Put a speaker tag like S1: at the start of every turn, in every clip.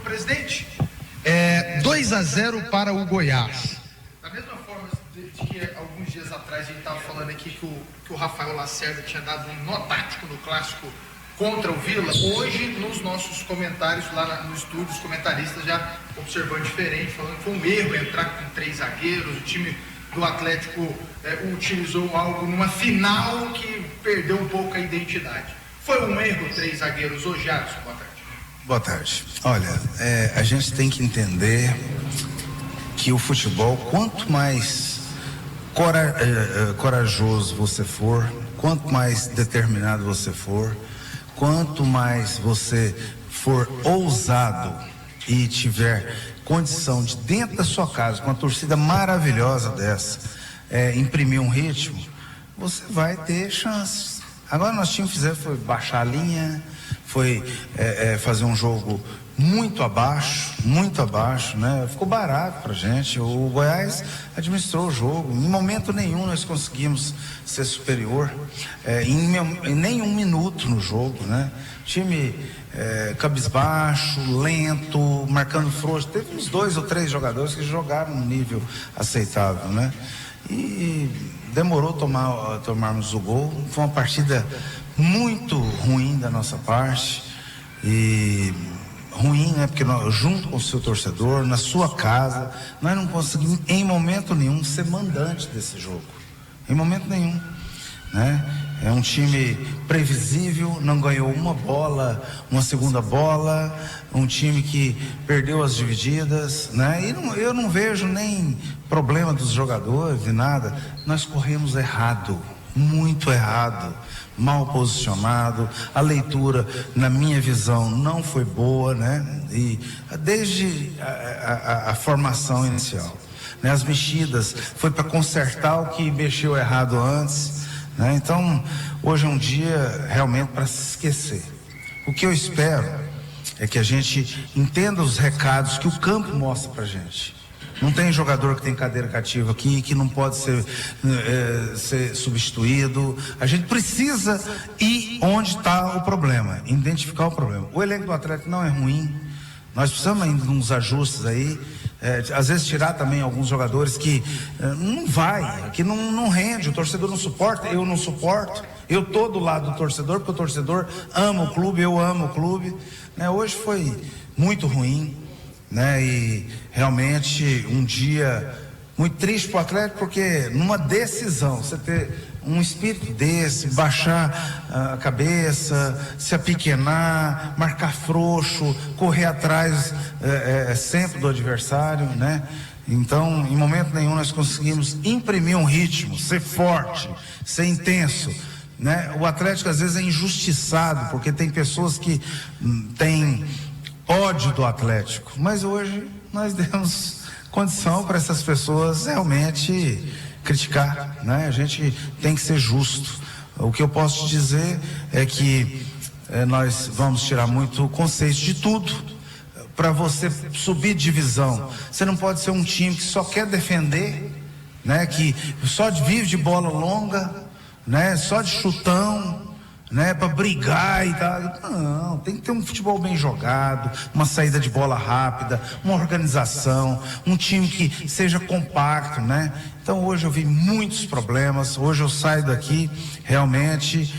S1: Presidente, 2-0 para o Goiás. Da mesma forma que alguns dias atrás a gente estava falando aqui que o Rafael Lacerda tinha dado um nó tático no clássico contra o Vila, hoje nos nossos comentários lá no estúdio, os comentaristas já observando diferente, falando que foi um erro entrar com 3 zagueiros, o time do Atlético utilizou algo numa final que perdeu um pouco a identidade. Foi um erro 3 zagueiros hoje, Adson? Boa tarde.
S2: Boa tarde. Olha, a gente tem que entender que o futebol, quanto mais corajoso você for, quanto mais determinado você for, quanto mais você for ousado e tiver condição de, dentro da sua casa, com uma torcida maravilhosa dessa, imprimir um ritmo, você vai ter chances. Agora nós tínhamos que fazer foi baixar a linha, foi fazer um jogo muito abaixo, né? Ficou barato pra gente. O Goiás administrou o jogo. Em momento nenhum nós conseguimos ser superior, em nenhum minuto no jogo, né? Time cabisbaixo, lento, marcando frouxo. Teve uns 2 ou 3 jogadores que jogaram num nível aceitável, né? E demorou tomarmos o gol. Foi uma partida muito ruim da nossa parte. E ruim, né? Porque nós, junto com o seu torcedor, na sua casa, nós não conseguimos em momento nenhum ser mandante desse jogo. Em momento nenhum, né? É um time previsível, não ganhou uma segunda bola, um time que perdeu as divididas, né? E eu não vejo nem problema dos jogadores e nada. Nós corremos errado, muito errado, mal posicionado. A leitura, na minha visão, não foi boa, né? E desde a formação inicial, né? As mexidas foi para consertar o que mexeu errado antes, né? Então, hoje é um dia realmente para se esquecer. O que eu espero é que a gente entenda os recados que o campo mostra para gente. Não tem jogador que tem cadeira cativa aqui, que não pode ser substituído. A gente precisa ir onde está o problema, identificar o problema. O elenco do Atlético não é ruim, nós precisamos ainda de uns ajustes aí. Às vezes tirar também alguns jogadores que não vai, que não rende, o torcedor não suporta, eu não suporto. Eu estou do lado do torcedor, porque o torcedor ama o clube, eu amo o clube, né? Hoje foi muito ruim, né? E realmente um dia muito triste para o Atlético, porque numa decisão, você ter um espírito desse, baixar a cabeça, se apequenar, marcar frouxo, correr atrás sempre do adversário, né? Então, em momento nenhum nós conseguimos imprimir um ritmo, ser forte, ser intenso, né? O Atlético às vezes é injustiçado, porque tem pessoas que têm ódio do Atlético, mas hoje nós demos condição para essas pessoas realmente criticar, né? A gente tem que ser justo. O que eu posso te dizer é que nós vamos tirar muito conceito de tudo. Para você subir divisão, você não pode ser um time que só quer defender, né? Que só vive de bola longa, né? Só de chutão, né, para brigar e tal. Não, tem que ter um futebol bem jogado, uma saída de bola rápida, uma organização, um time que seja compacto, né? Então hoje eu vi muitos problemas, hoje eu saio daqui realmente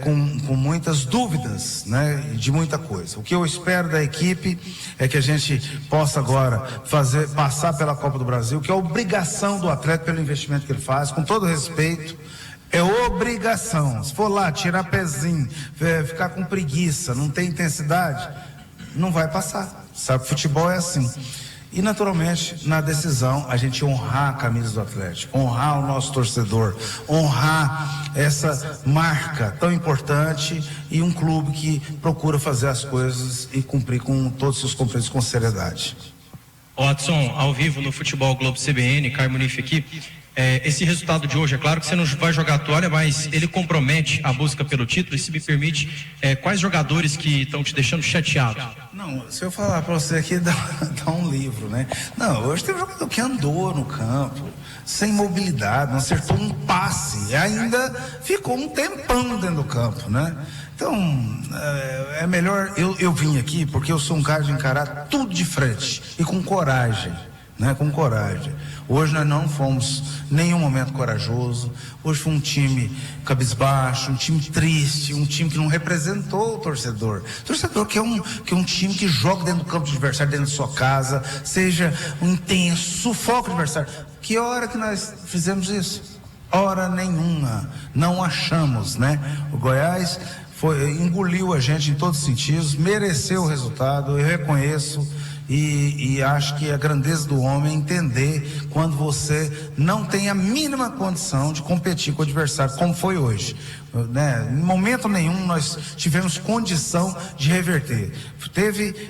S2: com muitas dúvidas, né, de muita coisa. O que eu espero da equipe é que a gente possa agora passar pela Copa do Brasil, que é a obrigação do atleta pelo investimento que ele faz, com todo respeito. É obrigação. Se for lá tirar pezinho, ficar com preguiça, não tem intensidade, não vai passar. Sabe, futebol é assim. E naturalmente, na decisão, a gente honrar a camisa do Atlético, honrar o nosso torcedor, honrar essa marca tão importante e um clube que procura fazer as coisas e cumprir com todos os seus compromissos com seriedade.
S3: Adson, ao vivo no Futebol Globo CBN, Caio Munife aqui. Esse resultado de hoje, é claro que você não vai jogar a toalha, mas ele compromete a busca pelo título. E se me permite, quais jogadores que estão te deixando chateado?
S2: Não, se eu falar para você aqui, dá um livro, né? Não, hoje tem um jogador que andou no campo, sem mobilidade, não acertou um passe, e ainda ficou um tempão dentro do campo, né? Então Então, é melhor, eu vim aqui porque eu sou um cara de encarar tudo de frente e com coragem, né? Com coragem. Hoje nós não fomos nenhum momento corajoso. Hoje foi um time cabisbaixo, um time triste, um time que não representou o torcedor. O torcedor que é um time que joga dentro do campo do adversário, dentro da sua casa, seja um intenso, sufoca o adversário. Que hora que nós fizemos isso? Hora nenhuma. Não achamos, né? O Goiás engoliu a gente em todos os sentidos, mereceu o resultado, eu reconheço. E acho que a grandeza do homem é entender quando você não tem a mínima condição de competir com o adversário, como foi hoje, né? Em momento nenhum nós tivemos condição de reverter.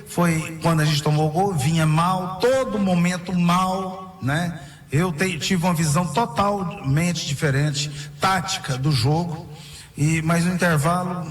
S2: Foi quando a gente tomou o gol, vinha mal, todo momento mal, né? Eu tive uma visão totalmente diferente, tática do jogo. Mas no intervalo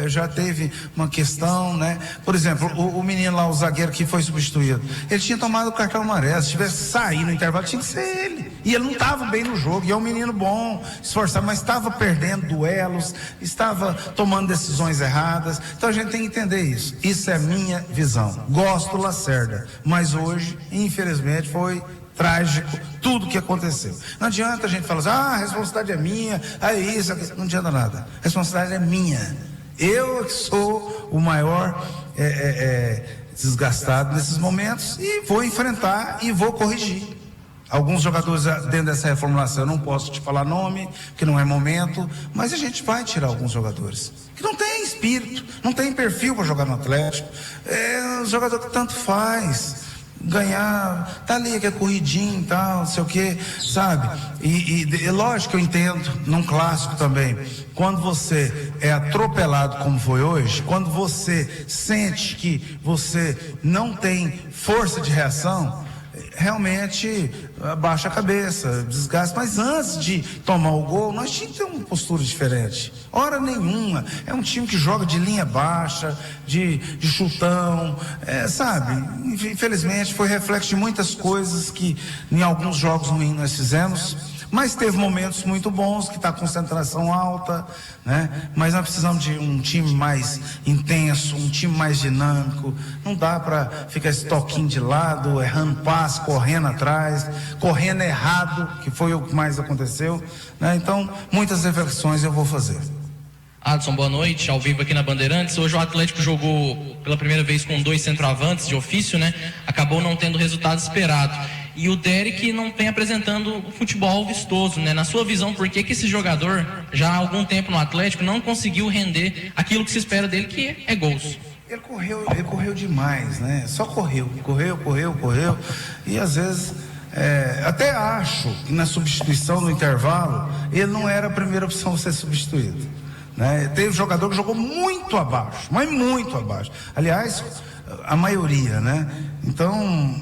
S2: já teve uma questão, né? Por exemplo, o menino lá, o zagueiro que foi substituído, ele tinha tomado o cartão amarelo. Se tivesse saído no intervalo, tinha que ser ele. E ele não estava bem no jogo. E é um menino bom, esforçado, mas estava perdendo duelos, estava tomando decisões erradas. Então a gente tem que entender isso. Isso é a minha visão. Gosto do Lacerda, mas hoje, infelizmente, foi trágico tudo que aconteceu. Não adianta a gente falar assim, a responsabilidade é minha, isso, não adianta nada. A responsabilidade é minha. Eu que sou o maior desgastado nesses momentos e vou enfrentar e vou corrigir. Alguns jogadores dentro dessa reformulação, eu não posso te falar nome, porque não é momento, mas a gente vai tirar alguns jogadores que não tem espírito, não tem perfil para jogar no Atlético. É um jogador que tanto faz. Ganhar, tá ali, que é corridinho e tal, não sei o que, sabe? E lógico que eu entendo, num clássico também, quando você é atropelado como foi hoje, quando você sente que você não tem força de reação, realmente abaixa a cabeça, desgasta. Mas antes de tomar o gol, nós tínhamos que ter uma postura diferente. Hora nenhuma. É um time que joga de linha baixa, de chutão, sabe? Infelizmente foi reflexo de muitas coisas que em alguns jogos ruins nós fizemos. Mas teve momentos muito bons, que está com concentração alta, né? Mas nós precisamos de um time mais intenso, um time mais dinâmico. Não dá para ficar esse toquinho de lado, errando passe, correndo atrás, correndo errado, que foi o que mais aconteceu, né? Então, muitas reflexões eu vou fazer.
S3: Adson, boa noite, ao vivo aqui na Bandeirantes. Hoje o Atlético jogou pela primeira vez com 2 centroavantes de ofício, né? Acabou não tendo o resultado esperado. E o Derek não vem apresentando o futebol vistoso, né? Na sua visão, por que esse jogador, já há algum tempo no Atlético, não conseguiu render aquilo que se espera dele, que é gols?
S2: Ele correu demais, né? Só correu. E às vezes, até acho que na substituição no intervalo, ele não era a primeira opção a ser substituído, né? Teve jogador que jogou muito abaixo, mas muito abaixo. Aliás, a maioria, né? Então,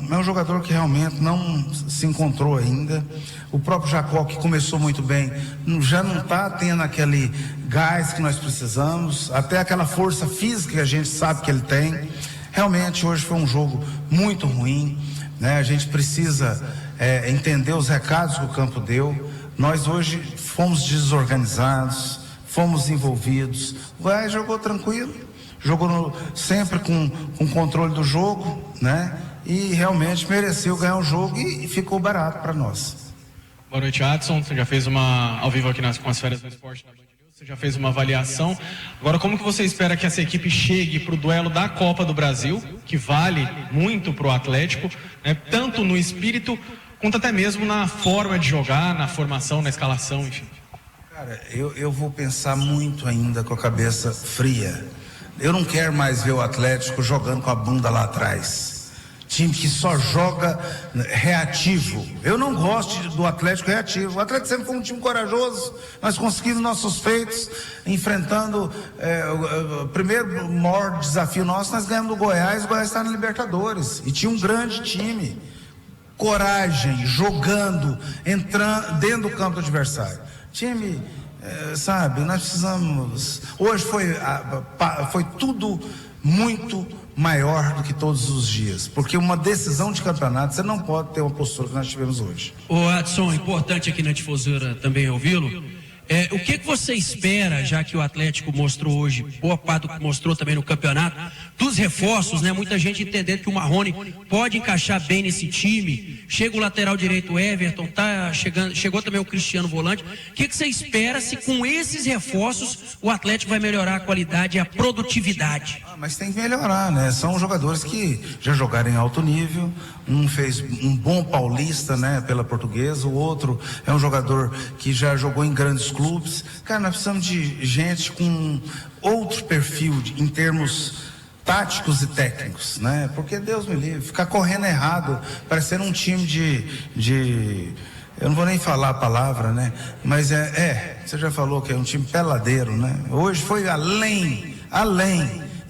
S2: é um jogador que realmente não se encontrou ainda. O próprio Jacó, que começou muito bem, já não está tendo aquele gás que nós precisamos, até aquela força física que a gente sabe que ele tem. Realmente, hoje foi um jogo muito ruim, né? A gente precisa entender os recados que o campo deu. Nós hoje fomos desorganizados, fomos envolvidos. O Goiás jogou tranquilo. Jogou sempre com controle do jogo, né? E realmente mereceu ganhar o jogo e ficou barato para nós.
S4: Boa noite, Adson. Você já fez ao vivo aqui com as férias do esporte na Band News, você já fez uma avaliação. Agora, como que você espera que essa equipe chegue para o duelo da Copa do Brasil, que vale muito para o Atlético, né? Tanto no espírito, quanto até mesmo na forma de jogar, na formação, na escalação, enfim?
S2: Cara, eu vou pensar muito ainda com a cabeça fria. Eu não quero mais ver o Atlético jogando com a bunda lá atrás. Time que só joga reativo. Eu não gosto do Atlético reativo. O Atlético sempre foi um time corajoso. Nós conseguimos nossos feitos, enfrentando o primeiro maior desafio nosso. Nós ganhamos do Goiás. O Goiás está na Libertadores. E tinha um grande time. Coragem, jogando, entrando dentro do campo do adversário. Time... sabe, nós precisamos. Hoje foi tudo muito maior do que todos os dias, porque uma decisão de campeonato você não pode ter uma postura que nós tivemos hoje.
S5: Ô Adson, importante aqui na difusora também ouvi-lo. O que você espera, já que o Atlético mostrou hoje, boa parte do que mostrou também no campeonato, dos reforços, né? Muita gente entendendo que o Marrone pode encaixar bem nesse time. Chega o lateral direito, o Everton, chegou também o Cristiano volante. O que você espera se com esses reforços o Atlético vai melhorar a qualidade e a produtividade?
S2: Mas tem que melhorar, né? São jogadores que já jogaram em alto nível. Um fez um bom paulista, né, pela Portuguesa. O outro é um jogador que já jogou em grandes clubes. Cara, nós precisamos de gente com outro perfil em termos táticos e técnicos, né? Porque Deus me livre, ficar correndo errado, parecendo um time de eu não vou nem falar a palavra, né? Mas você já falou que é um time peladeiro, né? Hoje foi além.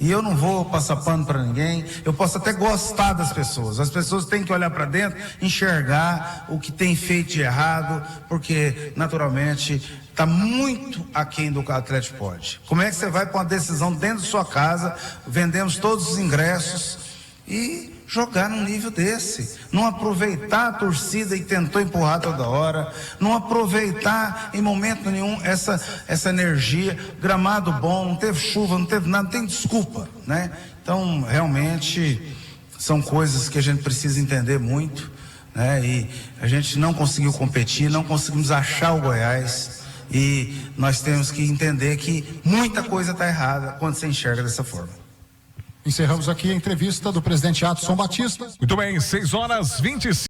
S2: E eu não vou passar pano para ninguém. Eu posso até gostar das pessoas. As pessoas têm que olhar para dentro, enxergar o que tem feito de errado, porque naturalmente está muito aquém do que o Atlético pode. Como é que você vai para uma decisão dentro de sua casa? Vendemos todos os ingressos e jogar num nível desse, não aproveitar a torcida e tentou empurrar toda hora, não aproveitar em momento nenhum essa energia, gramado bom, não teve chuva, não teve nada, não tem desculpa, né? Então realmente são coisas que a gente precisa entender muito, né? E a gente não conseguiu competir, não conseguimos achar o Goiás, e nós temos que entender que muita coisa está errada quando você enxerga dessa forma.
S6: Encerramos aqui a entrevista do presidente Adson Batista.
S7: Muito bem, 6h25.